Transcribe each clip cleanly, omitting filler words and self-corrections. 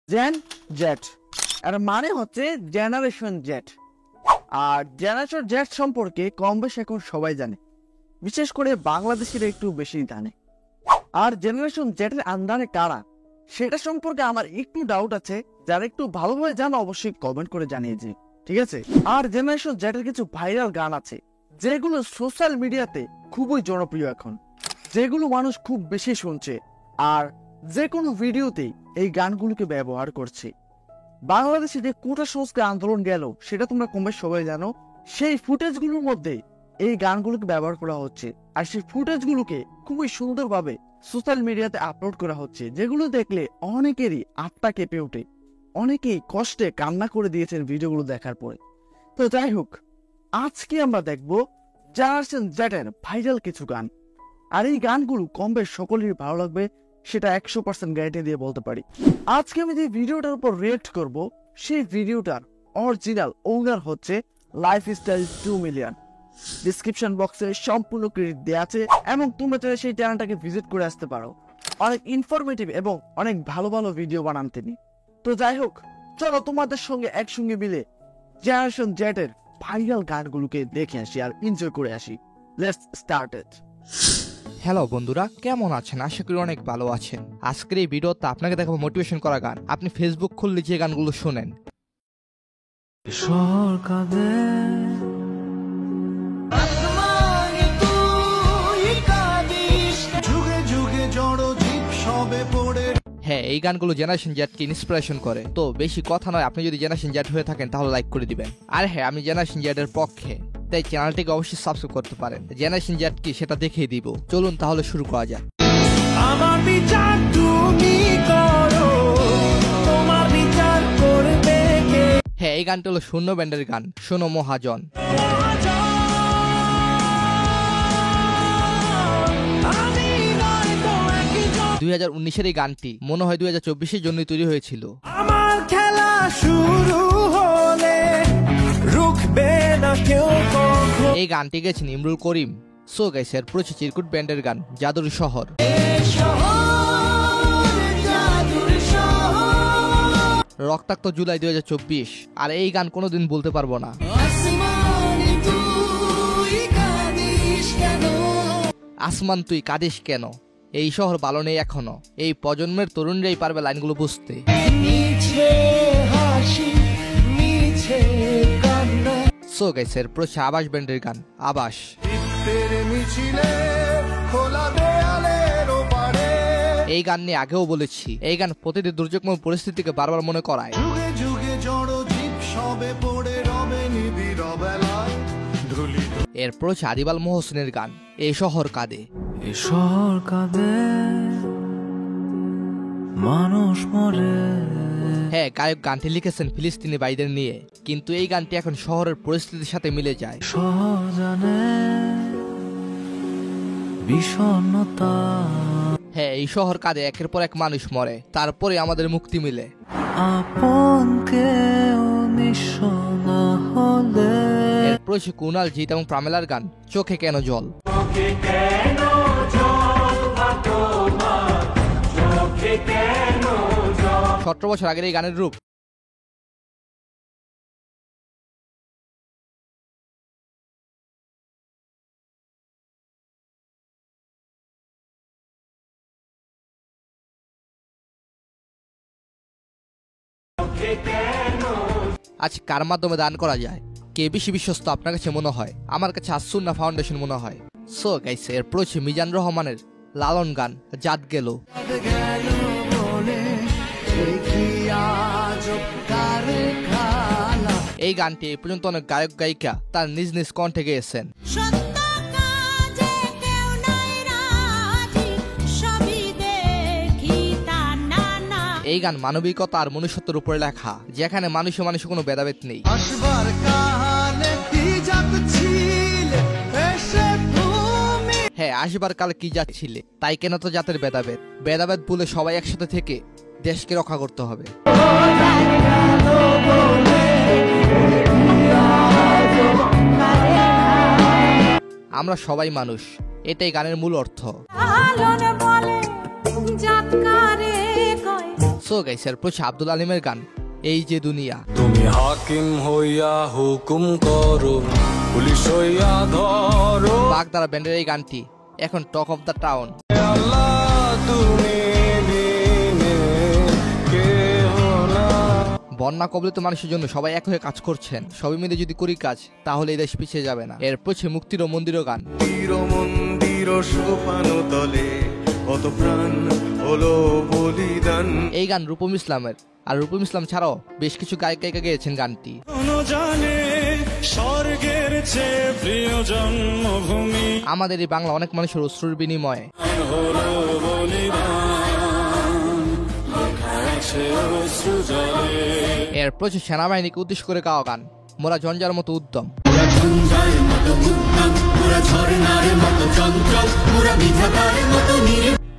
Gen jet এর মানে হচ্ছে জেনারেশন জেট। আর জেনারেশন জেট সম্পর্কে কম বেশি এখন সবাই জানে, বিশেষ করে বাংলাদেশিরা একটু বেশি জানে। আর জেনারেশন জেটের আন্ডারে কারা সেটা সম্পর্কে আমার একটু ডাউট আছে। যারা একটু ভালোভাবে জানো অবশ্যই কমেন্ট করে জানিয়েছি, ঠিক আছে? আর জেনারেশন জেটের কিছু ভাইরাল গান আছে যেগুলো সোশ্যাল মিডিয়াতে খুবই জনপ্রিয় এখন, যেগুলো মানুষ খুব বেশি শুনছে আর যে কোনো ভিডিওতেই এই গানগুলোকে ব্যবহার করছে। বাংলাদেশে যে কোটা সংস্কার আন্দোলন গেল সেটা তোমরা কমবে সবাই জানো। সেই ফুটেজগুলোর মধ্যে এই গানগুলোকে ব্যবহার করা হচ্ছে আর সেই ফুটেজগুলোকে খুবই সুন্দরভাবে সোশ্যাল মিডিয়াতে আপলোড করা হচ্ছে, যেগুলো দেখলে অনেকেরই আত্মা কেঁপে ওঠে, অনেকেই কষ্টে কান্না করে দিয়েছেন ভিডিওগুলো দেখার পরে। তো যাই হোক, আজকে আমরা দেখব জেনারেশন জেটের ভাইরাল কিছু গান। আর এই গানগুলো কম বেশ সকলেরই ভালো লাগবে, সেটা 100% গ্যারান্টি দিয়ে বলতে পারি। আজকে আমি যে ভিডিওটার উপর রিয়েক্ট করব সেই ভিডিওটার অরিজিনাল ওনার হচ্ছে লাইফস্টাইল 2 মিলিয়ন। ডিসক্রিপশন বক্সে সম্পূর্ণ ক্রেডিট দেওয়া আছে এবং তোমরা চাইলে সেই চ্যানেলটাকে ভিজিট করে আসতে পারো। অনেক ইনফরমেটিভ এবং অনেক ভালো ভালো ভিডিও বানান তিনি। তো যাই হোক, চলো তোমাদের সঙ্গে একসঙ্গে মিলে জেনারেশন জেটের ভাইরাল গানগুলোকে দেখে আসি আর এনজয় করে আসি। Let's start it. হ্যালো বন্ধুরা, কেমন আছেন? আশা করি অনেক ভালো আছেন। আজকের এই ভিডিওতে আপনাকে দেখাবো মোটিভেশন করা গান। আপনি ফেসবুক খুললে যে গানগুলো শোনেন, হ্যাঁ, এই গানগুলো জেনারেশন জেটকে ইন্সপিরেশন করে। তো বেশি কথা নয়, আপনি যদি জেনারেশন জেট হয়ে থাকেন তাহলে লাইক করে দিবেন। আর হ্যাঁ, আমি জেনারেশন জেটের পক্ষে, তাই চ্যানেলটিকে অবশ্যই সাবস্ক্রাইব করতে পারেন। জেনারেশন জেট কি সেটা দেখিয়ে দিব। চলুন তাহলে শুরু করা যাক। আমার বিচার তুমি করো, তোমার বিচার করবে কে? হ্যাঁ, এই গানটা হলো শূন্য ব্যান্ডের গান, শোনো মহাজন। 2019-এর এই গানটি মনে হয় 2024-এর জন্যই তৈরি হয়েছিল। আমার খেলা শুরু হলে রুখবে না কেউ কখনো। এই গানটি গেছেন ইমরুল করিম। সো গাইস, এর পুরো চিরকুট ব্যান্ডের গান, জাদুর শহর। রক্তাক্ত জুলাই 2024। আর এই গান কোনোদিন বলতে পারবো না। আসমান তুই কাঁদিস কেন, এই শহর ভালো নেই এখনো। এই প্রজন্মের তরুণরাই পারবে লাইনগুলো বুঝতে। সো গাইস, এর পুরো আবাস ব্যান্ডের গান, আবাস। এই গান নিয়ে আগেও বলেছি, এই গান প্রতিটি দুর্যোগময় পরিস্থিতিকে বারবার মনে করায়। এরপর হচ্ছে আদিবাল মোহসিনের গান, এই শহর কাঁদে। এ শহর কাঁদে, মানুষ মরে। হ্যাঁ, গায়ক গানটি লিখেছেন ফিলিস্তিনি ভাইদের নিয়ে, কিন্তু এই গানটি এখন শহরের পরিস্থিতির সাথে মিলে যায়। শহর জানে বিষণ্ণতা। হ্যাঁ, এই শহর কাঁদে, একের পর এক মানুষ মরে, তারপরে আমাদের মুক্তি মিলে। আপন কেউ নিঃস্ব না হলে। এরপর হচ্ছে কুনাল জিৎ এবং প্রামেলার গান, চোখে কেন জল। 17 বছর আগের এই গানের রূপ। আজ কার মাধ্যমে দান করা যায়, কে বেশি বিশ্বস্ত আপনার কাছে মনে হয়? আমার কাছে আসুন্না ফাউন্ডেশন মনে হয়। সো গাইস, এরপর হচ্ছে মিজান রহমানের লালন গান, জাত গেল। এই গানটি এই পর্যন্ত অনেক গায়ক গায়িকা তার নিজ নিজ কণ্ঠে গেয়েছেন। এই গান মানবিকতা আর মনুষ্যত্বের উপরে লেখা, যেখানে মানুষে মানুষে কোনো ভেদাভেদ নেই। হ্যাঁ, আসবার কালে কি যাচ্ছিলে, তাই কেন তো জাতের ভেদাভেদ। ভেদাভেদ ভুলে সবাই একসাথে থেকে দেশকে রক্ষা করতে হবে। আমরা সবাই মানুষ, এটাই গানের মূল অর্থ। সো গাইস এরপর আব্দুল আলিমের গান এই যে দুনিয়া। তুমি হাকিম হইয়া হুকুম করো, পুলিশ হইয়া ধরো, বাগদারা ব্যান্ডের এই গানটি এখন টক অফ দ্য টাউন। আল্লাহ তুমি বিনে কেহ না। বন্যা কবলিত মানুষের জন্য সবাই এক হয়ে কাজ করছেন, সবাই মিলে যদি করি কাজ তাহলে এই দেশ পিছিয়ে যাবে না। এরপর মুক্তির ও মন্দিরও গান। মন্দির সোপান তলে কত প্রাণ হলো বলিদান। এই গান রূপম ইসলামের, আর রূপম ইসলাম ছাড়াও বেশ কিছু গায়ক গায়িকা গেয়েছেন গানটি। জানে স্বর্গের চেয়ে প্রিয় জন্মভূমি আমাদের এই বাংলা অনেক মানুষের অশ্রুর বিনিময়ে। হলো বলিদান, লেখা আছে অশ্রু জলে। এরপর সেনাবাহিনীকে উদ্দেশ্য করে গাওয়া গান মোরা ঝঞ্ঝার মতো উদ্যম।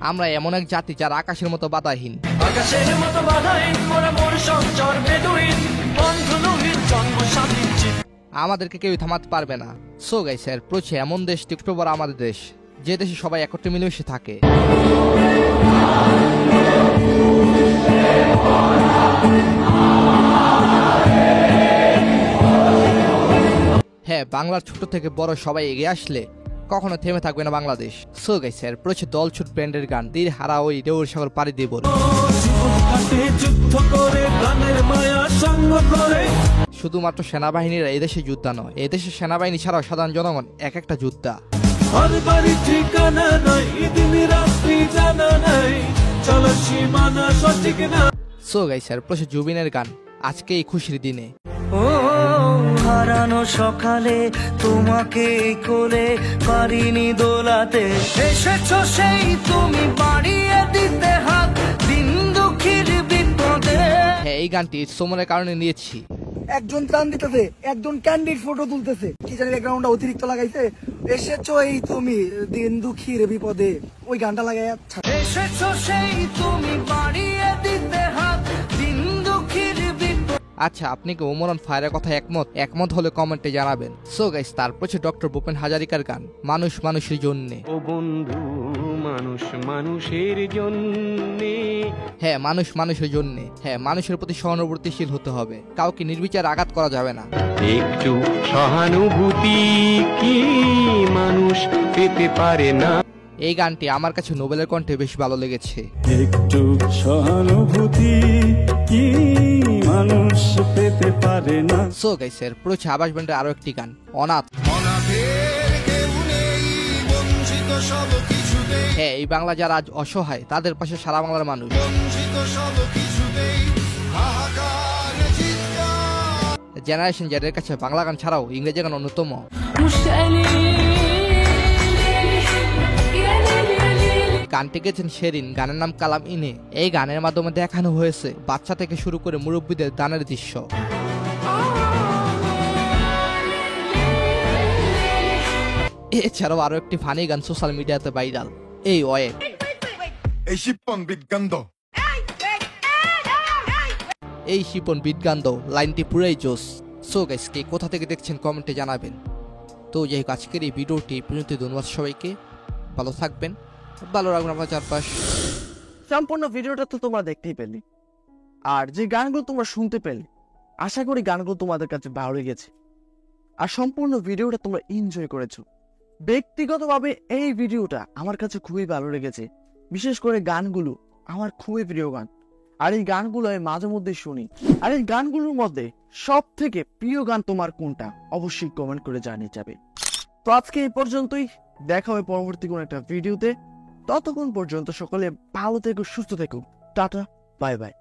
আমরা এমন এক জাতি যারা আকাশের মতো বাধাহীন। আমাদেরকে কেউ থামাতে পারবে না। সো গাইস এরপর এমন দেশ অক্টোবর আমাদের দেশ, যে দেশে সবাই একত্রে মিলেমিশে থাকে। হ্যাঁ, বাংলার ছোট থেকে বড় সবাই এগিয়ে আসলে কখনো থেমে থাকবে না বাংলাদেশ। সো গাইস এরপর দল ছুট ব্যান্ডের গান তীর হারা ওই ঢেউর সাগর পাড়ি দিয়ে বল। শুধুমাত্র সেনাবাহিনীরা এদেশে যোদ্ধা নয়, এদেশের সেনাবাহিনী ছাড়াও সাধারণ জনগণ এক একটা যোদ্ধা। সো গাইস এরপর জুবিনের গান আজকে এই খুশির দিনে। ও হারানো সকালে তোমাকে কোলে পারিনি দোলাতে, এসেছো সেই তুমি বাড়িয়ে দিতে হাত দিন দুঃখীর বিপদে। হ্যাঁ, এই গানটি সোমনের কারণে নিয়েছি। একজন ত্রাণ দিতেছে, একজন ক্যান্ডিড ফটো তুলতেছে, কি জানি ব্যাকগ্রাউন্ডটা অতিরিক্ত লাগাইছে, এসেছো এই তুমি দিন দুঃখীর বিপদে, ওই গানটা লাগাই। এসেছো সেই তুমি বাড়িয়ে দিতে হাত দিন দুঃখীর বিপদে। আচ্ছা, আপনি কি ওমর অন ফায়ারের কথা একমত হলে কমেন্টে জানাবেন। সো গাইস তারপর ডক্টর ভূপেন হাজারিকার গান মানুষ মানুষের জন্য। ও বন্ধু মানুষ মানুষের জন্য। হ্যাঁ, মানুষ মানুষের জন্য। হ্যাঁ, মানুষের প্রতি সহানুভূতিশীল হতে হবে, কাউকে নির্বিচারে আঘাত করা যাবে না। একটু সহানুভূতি কি মানুষ পেতে পারে না? এই গানটি আমার কাছে নোবেলের কণ্ঠে বেশি ভালো লেগেছে। একটু সহানুভূতি কি মানুষ পেতে পারে না। সো গাইস এরপর আবাস ব্যান্ডের আরো একটি গান অনাথ। হ্যাঁ, এই বাংলা যারা আজ অসহায় তাদের পাশে সারা বাংলার মানুষ। জেনারেশন জেডের কাছে বাংলা গান ছাড়াও ইংরেজি গান অন্যতম। গানটি গেছেন শেরিন, গানের নাম কালাম ইনে। এই গানের মাধ্যমে দেখানো হয়েছে বাচ্চা থেকে শুরু করে মুরব্বীদের দানের দৃশ্য। এছাড়াও আরো একটি ফানি গান সোশ্যাল মিডিয়াতে ভাইরাল, এই ওয়ে এই শিপন বিজ্ঞান এই শিপন বিটগান্দ লাইনটি পুরাই জোস। সো গাইস কে কোথা থেকে দেখছেন কমেন্টে জানাবেন। তো যাই হোক আজকের এই ভিডিওটি পর্যন্ত, ধন্যবাদ সবাইকে, ভালো থাকবেন, ভালো রাখবেন আপনার চারপাশ। সম্পূর্ণ ভিডিওটা তো তোমরা দেখতেই পেলে, আর যে গানগুলো তোমরা শুনতে পেলে আশা করি গানগুলো তোমাদের কাছে ভালো লেগেছে, আর সম্পূর্ণ ভিডিওটা তোমরা এনজয় করেছো। ব্যক্তিগতভাবে এই ভিডিওটা আমার কাছে খুবই ভালো লেগেছে, বিশেষ করে গানগুলো আমার খুবই প্রিয় গান, আর এই গানগুলো আমি মাঝে মধ্যে শুনি। আর এই গানগুলোর মধ্যে সব থেকে প্রিয় গান তোমার কোনটা অবশ্যই কমেন্ট করে জানিয়ে যাবে। তো আজকে এই পর্যন্তই, দেখা হবে পরবর্তী কোনো একটা ভিডিওতে। ততক্ষণ পর্যন্ত সকলে ভালো থেকো, সুস্থ থেকো, টাটা, বাই বাই।